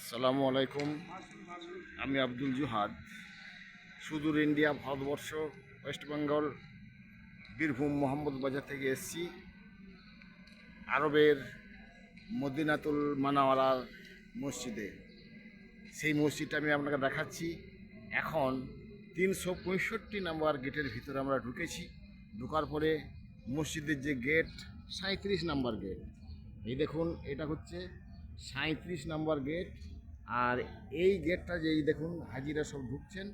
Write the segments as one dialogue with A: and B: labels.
A: আসসালামু আলাইকুম। আমি আব্দুল জুহাদ, সুদূর ইন্ডিয়া, ভারতবর্ষ, ওয়েস্ট বেঙ্গল, বীরভূম মোহাম্মদ বাজার থেকে এসেছি আরবের মদিনাতুল মানাওয়ারার মসজিদে। সেই মসজিদটা আমি আপনাকে দেখাচ্ছি। এখন 365 নম্বর গেটের ভিতরে আমরা ঢুকেছি। ঢোকার পরে মসজিদের যে গেট, 37 নম্বর গেট, এই দেখুন, এটা হচ্ছে 37 নম্বর গেট। আর এই গেটটা যেই দেখুন হাজিরা সব ঢুকছেন,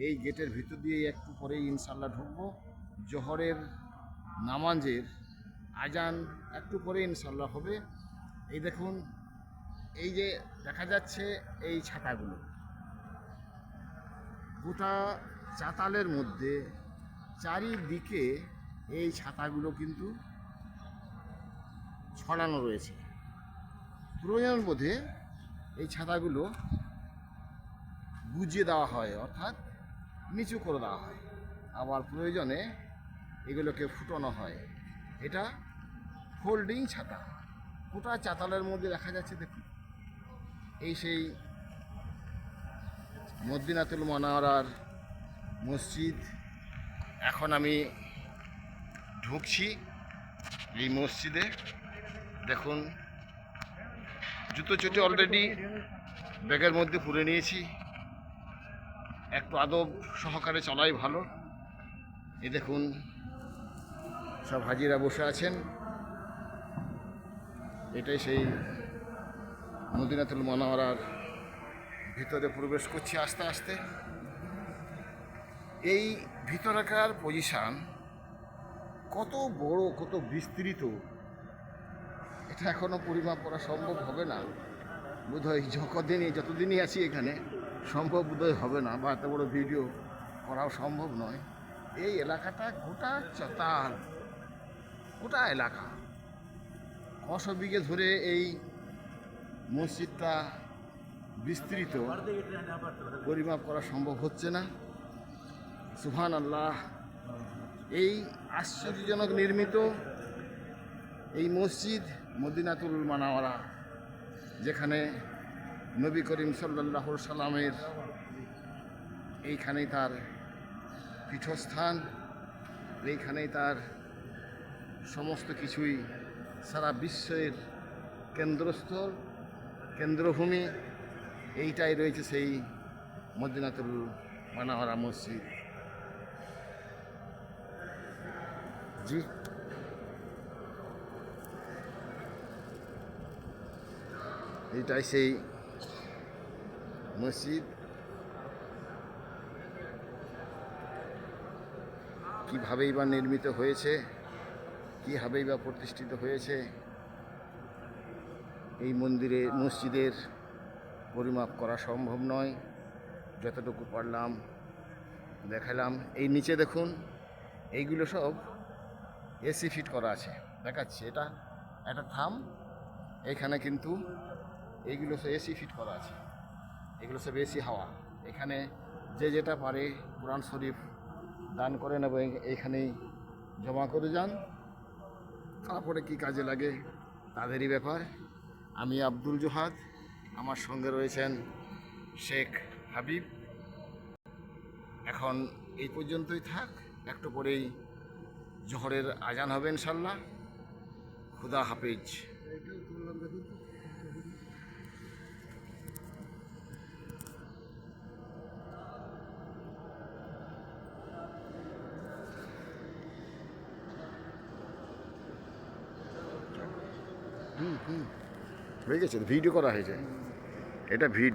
A: এই গেটের ভিতর দিয়ে একটু পরেই ইনশাল্লাহ ঢুকবো। জোহরের নামাজের আজান একটু পরে ইনশাল্লাহ হবে। এই দেখুন, এই যে দেখা যাচ্ছে এই ছাতাগুলো, গোটা চাতালের মধ্যে চারিদিকে এই ছাতাগুলো কিন্তু ছড়ানো রয়েছে। প্রয়োজন বোধে এই ছাতাগুলো গুজিয়ে দেওয়া হয়, অর্থাৎ নিচু করে দেওয়া হয়, আবার প্রয়োজনে এগুলোকে ফুটানো হয়। এটা ফোল্ডিং ছাতা। গোটা চাতালের মধ্যে দেখা যাচ্ছে, দেখুন, এই সেই মদিনাতুল মানাওয়ারার মসজিদ। এখন আমি ঢুকছি এই মসজিদে। দেখুন, জুতো চুটি অলরেডি ব্যাগের মধ্যে পুরে নিয়েছি। একটু আদব সহকারে চলাই ভালো। এই দেখুন, সব হাজিরা বসে আছেন। এটাই সেই মদিনাতুল মানাওয়ারার ভিতরে প্রবেশ করছি আস্তে আস্তে। এই ভিতরকার পজিশান কত বড়, কত বিস্তৃত, এটা এখনও পরিমাপ করা সম্ভব হবে না বোধহয়। যতদিনই আছি এখানে সম্ভব বোধহয় হবে না, বা এত বড় ভিডিও করাও সম্ভব নয়। এই এলাকাটা গোটা চাতাল, গোটা এলাকা, কশো বিঘে ধরে এই মসজিদটা বিস্তৃত, পরিমাপ করা সম্ভব হচ্ছে না। সুবহান আল্লাহ। এই আশ্চর্যজনক নির্মিত এই মসজিদ মদিনাতুল মানাওয়ারা, যেখানে নবী করিম সাল্লাল্লাহু সাল্লামের এইখানেই তার পীঠস্থান, এইখানেই তার সমস্ত কিছুই, সারা বিশ্বের কেন্দ্রস্থল, কেন্দ্রভূমি। এইটাই রয়েছে সেই মদিনাতুল মানাওয়ারা মসজিদ। জি, এইটাই সেই মসজিদ। কীভাবেই বা নির্মিত হয়েছে, কীভাবেই বা প্রতিষ্ঠিত হয়েছে, এই মসজিদের পরিমাপ করা সম্ভব নয়। যতটুকু পারলাম দেখালাম। এই নিচে দেখুন, এইগুলো সব এসি ফিট করা আছে, দেখাচ্ছি। এটা একটা থাম, এখানে কিন্তু এইগুলো সব এসি ফিট করা আছে। এগুলো সব এসি হাওয়া। এখানে যে যেটা পারে কোরআন শরীফ দান করেন এবং এইখানেই জমা করে যান। তারপরে কি কাজে লাগে তাদেরই ব্যাপার। আমি আব্দুল জুহাদ, আমার সঙ্গে রয়েছেন শেখ হাবিব। এখন এই পর্যন্তই থাক, একটু পরেই জোহরের আজান হবে ইনশাল্লাহ। খুদা হাফিজ। হয়ে গেছে, ভিডিও করা হয়েছে, এটা ভিডিও।